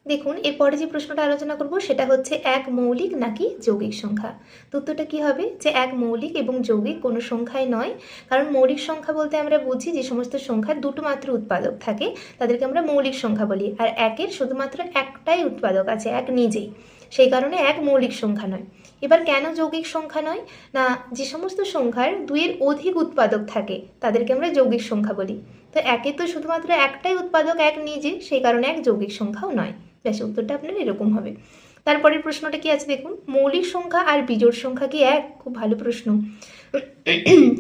দেখুন এরপরে যে প্রশ্নটা আলোচনা করব সেটা হচ্ছে এক মৌলিক নাকি যৌগিক সংখ্যা। তো উত্তরটা কী হবে যে এক মৌলিক এবং যৌগিক কোনো সংখ্যাই নয়। কারণ মৌলিক সংখ্যা বলতে আমরা বুঝি যে সমস্ত সংখ্যার দুটো মাত্র উৎপাদক থাকে তাদেরকে আমরা মৌলিক সংখ্যা বলি, আর একের শুধুমাত্র একটাই উৎপাদক আছে, এক নিজেই, সেই কারণে এক মৌলিক সংখ্যা নয়। এবার কেন যৌগিক সংখ্যা নয়? না, যে সমস্ত সংখ্যার দুইয়ের অধিক উৎপাদক থাকে তাদেরকে আমরা যৌগিক সংখ্যা বলি। তো একে তো শুধুমাত্র একটাই উৎপাদক, এক নিজে, সেই কারণে এক যৌগিক সংখ্যাও নয়। ব্যাস, উত্তরটা আপনার এরকম হবে। তারপরের প্রশ্নটা কি আছে দেখুন, মৌলিক সংখ্যা আর বিজোড় সংখ্যা কি এক? খুব ভালো প্রশ্ন।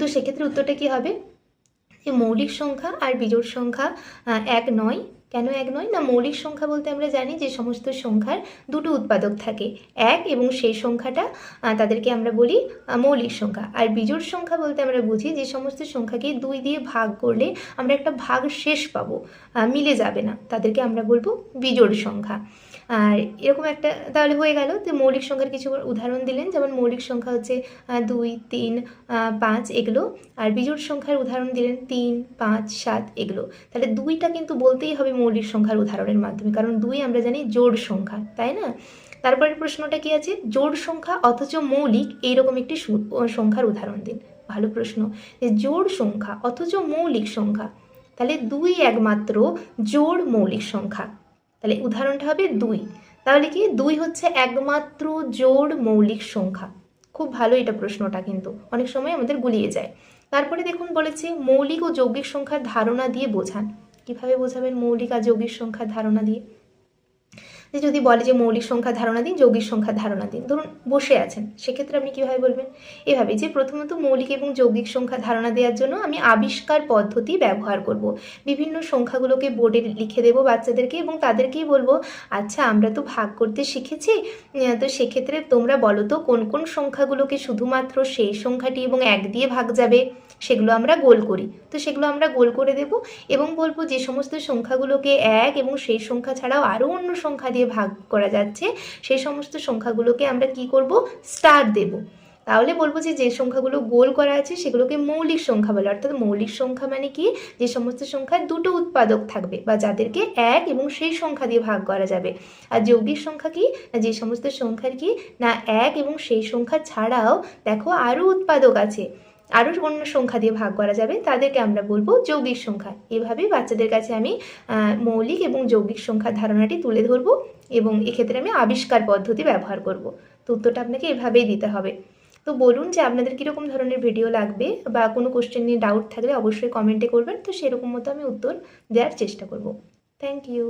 তো সেক্ষেত্রে উত্তরটা কি হবে যে মৌলিক সংখ্যা আর বিজোড় সংখ্যা এক নয়। কেন এক নয়? না, মৌলিক সংখ্যা বলতে আমরা জানি যে সমস্ত সংখ্যার দুটো উৎপাদক থাকে এক, এবং সেই সংখ্যাটা তাদেরকে আমরা বলি মৌলিক সংখ্যা। আর বিজোড় সংখ্যা বলতে আমরা বুঝি যে সমস্ত সংখ্যাকে দুই দিয়ে ভাগ করলে আমরা একটা ভাগ শেষ পাবো, মিলে যাবে না, তাদেরকে আমরা বলবো বিজোড় সংখ্যা। আর এরকম একটা তাহলে হয়ে গেল। তো মৌলিক সংখ্যার কিছু উদাহরণ দিলেন, যেমন মৌলিক সংখ্যা হচ্ছে 2, 3, 5 এগুলো, আর বিজোড় সংখ্যার উদাহরণ দিলেন 3, 5, 7 এগুলো। তাহলে দুইটা কিন্তু বলতেই হবে মৌলিক সংখ্যার উদাহরণের মাধ্যমে, কারণ দুই আমরা জানি জোড় সংখ্যা, তাই না? তারপরের প্রশ্নটা কি আছে, জোড় সংখ্যা অথচ মৌলিক এইরকম একটি সংখ্যার উদাহরণ দিন। ভালো প্রশ্ন, যে জোড় সংখ্যা অথচ মৌলিক সংখ্যা, তাহলে দুই একমাত্র জোড় মৌলিক সংখ্যা। তাহলে উদাহরণটা হবে 2। তাহলে কি 2 হচ্ছে একমাত্র জোড় মৌলিক সংখ্যা। খুব ভালো এটা প্রশ্নটা, কিন্তু অনেক সময় আমাদের গুলিয়ে যায়। তারপরে দেখুন বলেছে মৌলিক ও যৌগিক সংখ্যার ধারণা দিয়ে বোঝান। কিভাবে বোঝাবেন মৌলিক আর যৌগিক সংখ্যার ধারণা দিয়ে? যে যদি বলে যে মৌলিক সংখ্যার ধারণা দিন, যৌগিক সংখ্যার ধারণা দিন, ধরুন বসে আছেন, সেক্ষেত্রে আপনি কীভাবে বলবেন? এভাবে যে প্রথমত মৌলিক এবং যৌগিক সংখ্যা ধারণা দেওয়ার জন্য আমি আবিষ্কার পদ্ধতি ব্যবহার করব। বিভিন্ন সংখ্যাগুলোকে বোর্ডে লিখে দেবো বাচ্চাদেরকে, এবং তাদেরকেই বলবো আচ্ছা আমরা তো ভাগ করতে শিখেছি, তো সেক্ষেত্রে তোমরা বলো তো কোন কোন সংখ্যাগুলোকে শুধুমাত্র সেই সংখ্যাটি এবং এক দিয়ে ভাগ যাবে, সেগুলো আমরা গোল করি। তো সেগুলো আমরা গোল করে দেব, এবং বলবো যে সমস্ত সংখ্যাগুলোকে এক এবং সেই সংখ্যা ছাড়াও আরও অন্য সংখ্যা দিয়ে ভাগ করা যাচ্ছে, সেই সমস্ত সংখ্যাগুলোকে আমরা কি করব? স্টার দেব। তাহলে বলবো যে যে সংখ্যাগুলো গোল করা আছে সেগুলোকে মৌলিক সংখ্যা বলে। অর্থাৎ মৌলিক সংখ্যা মানে কি? যে সমস্ত সংখ্যার দুটো উৎপাদক থাকবে বা যাদেরকে এক এবং সেই সংখ্যা দিয়ে ভাগ করা যাবে। আর যৌগিক সংখ্যা কি? যে সমস্ত সংখ্যার কি না এক এবং সেই সংখ্যা ছাড়াও দেখো আরও উৎপাদক আছে, আরও অন্য সংখ্যা দিয়ে ভাগ করা যাবে, তাদেরকে আমরা বলবো যৌগিক সংখ্যা। এভাবেই বাচ্চাদের কাছে আমি মৌলিক এবং যৌগিক সংখ্যার ধারণাটি তুলে ধরবো, এবং এক্ষেত্রে আমি আবিষ্কার পদ্ধতি ব্যবহার করব। তো উত্তরটা আপনাকে এভাবেই দিতে হবে। তো বলুন যে আপনাদের কীরকম ধরনের ভিডিও লাগবে, বা কোনো কোশ্চেন নিয়ে ডাউট থাকলে অবশ্যই কমেন্টে করবেন, তো সেরকম মতো আমি উত্তর দেওয়ার চেষ্টা করব। Thank you.